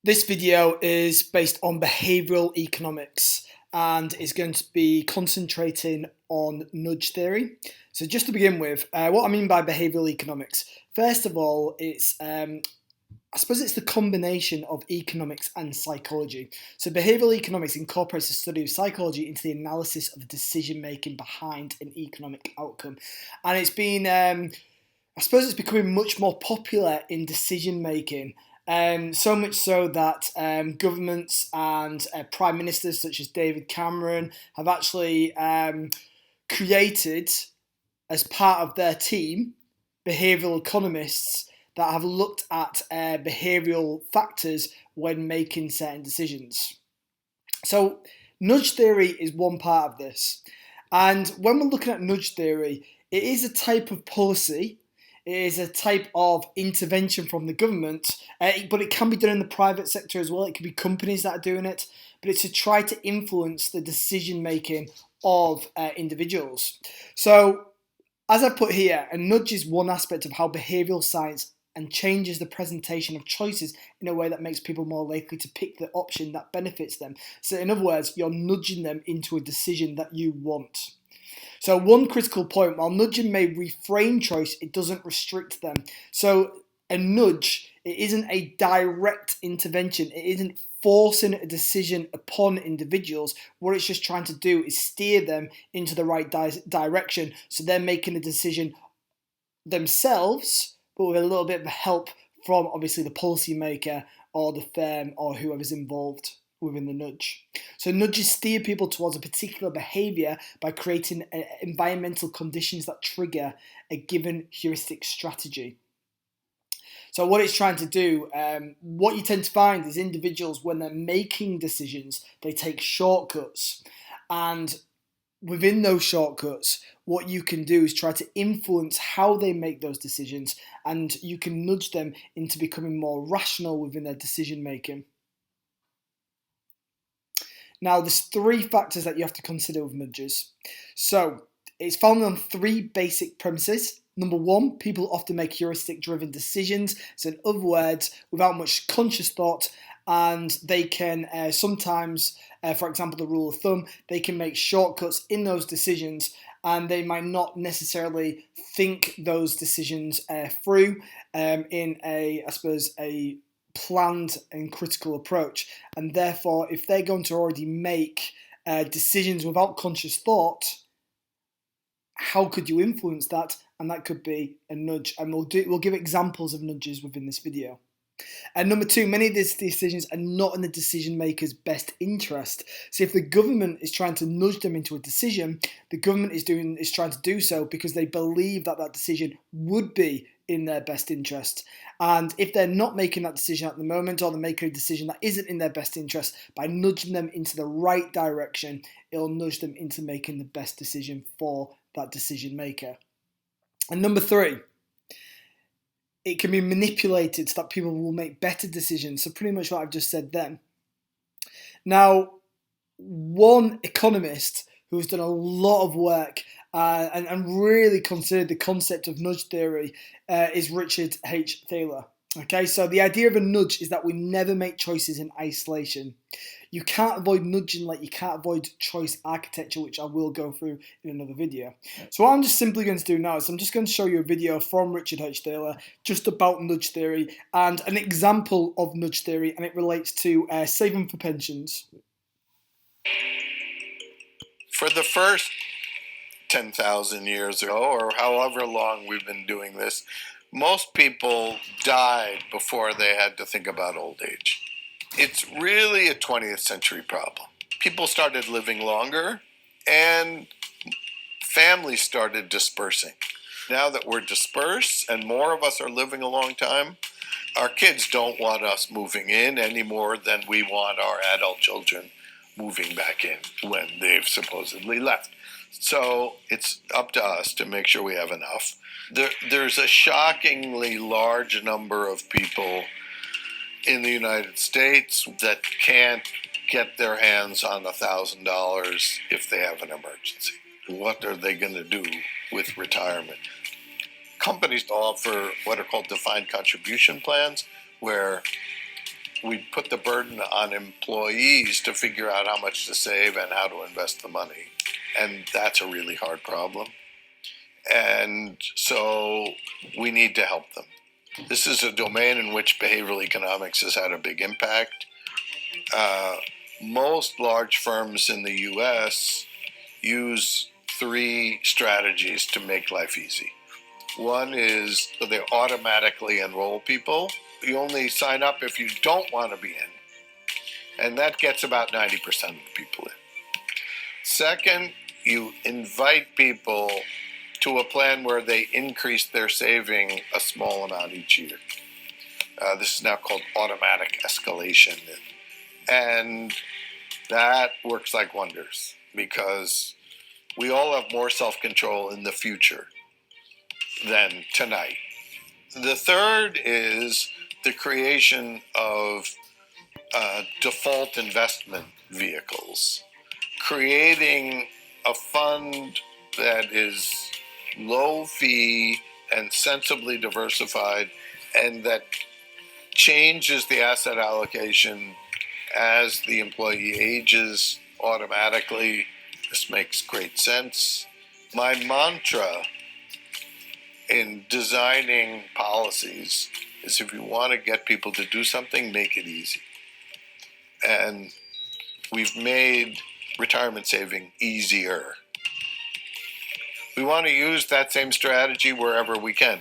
This video is based on behavioural economics and is going to be concentrating on nudge theory. So just to begin with, what I mean by behavioural economics, first of all, I suppose it's the combination of economics and psychology. So behavioural economics incorporates the study of psychology into the analysis of the decision making behind an economic outcome. And I suppose it's becoming much more popular in decision making. So much so that governments and prime ministers such as David Cameron have actually created, as part of their team, behavioural economists that have looked at behavioural factors when making certain decisions. So nudge theory is one part of this. And when we're looking at nudge theory, it is a type of policy. It is a type of intervention from the government, but it can be done in the private sector as well. It could be companies that are doing it, but it's to try to influence the decision making of individuals. So, as I put here, a nudge is one aspect of how behavioural science and changes the presentation of choices in a way that makes people more likely to pick the option that benefits them. So, in other words, you're nudging them into a decision that you want. So one critical point, while nudging may reframe choice, it doesn't restrict them. So a nudge, it isn't a direct intervention. It isn't forcing a decision upon individuals. What it's just trying to do is steer them into the right direction. So they're making a decision themselves, but with a little bit of help from obviously the policymaker or the firm or whoever's involved within the nudge. So nudges steer people towards a particular behaviour by creating environmental conditions that trigger a given heuristic strategy. So what it's trying to do, what you tend to find is individuals, when they're making decisions, they take shortcuts. And within those shortcuts, what you can do is try to influence how they make those decisions, and you can nudge them into becoming more rational within their decision making. Now, there's three factors that you have to consider with nudges. So, it's founded on three basic premises. Number one, people often make heuristic-driven decisions. So, in other words, without much conscious thought, and they can sometimes, for example, the rule of thumb, they can make shortcuts in those decisions, and they might not necessarily think those decisions through in a planned and critical approach. And therefore, if they're going to already make decisions without conscious thought, how could you influence that? And that could be a nudge. And we'll give examples of nudges within this video. And number two, many of these decisions are not in the decision maker's best interest. So if the government is trying to nudge them into a decision, the government is trying to do so because they believe that that decision would be in their best interest. And if they're not making that decision at the moment, or they're making a decision that isn't in their best interest, by nudging them into the right direction, it'll nudge them into making the best decision for that decision maker. And number three, it can be manipulated so that people will make better decisions. So pretty much what I've just said then. Now, one economist who's done a lot of work and really considered the concept of nudge theory is Richard H Thaler. Okay, so the idea of a nudge is that we never make choices in isolation. You can't avoid nudging like you can't avoid choice architecture, which I will go through in another video. So what I'm just simply going to do now is I'm just going to show you a video from Richard H Thaler just about nudge theory and an example of nudge theory, and it relates to saving for pensions. For the first 10,000 years ago, or however long we've been doing this, most people died before they had to think about old age. It's really a 20th century problem. People started living longer and families started dispersing. Now that we're dispersed and more of us are living a long time, our kids don't want us moving in any more than we want our adult children moving back in when they've supposedly left. So it's up to us to make sure we have enough. There's a shockingly large number of people in the United States that can't get their hands on $1,000 if they have an emergency. What are they going to do with retirement? Companies offer what are called defined contribution plans, where we put the burden on employees to figure out how much to save and how to invest the money. And that's a really hard problem. And so we need to help them. This is a domain in which behavioral economics has had a big impact. Most large firms in the US use 3 strategies to make life easy. One is they automatically enroll people. You only sign up if you don't want to be in. And that gets about 90% of the people in. Second, you invite people to a plan where they increase their saving a small amount each year. This is now called automatic escalation. And that works like wonders because we all have more self-control in the future than tonight. The third is the creation of default investment vehicles, creating a fund that is low fee and sensibly diversified and that changes the asset allocation as the employee ages automatically. This makes great sense. My mantra in designing policies is if you want to get people to do something, make it easy. And we've made retirement saving easier. We want to use that same strategy wherever we can.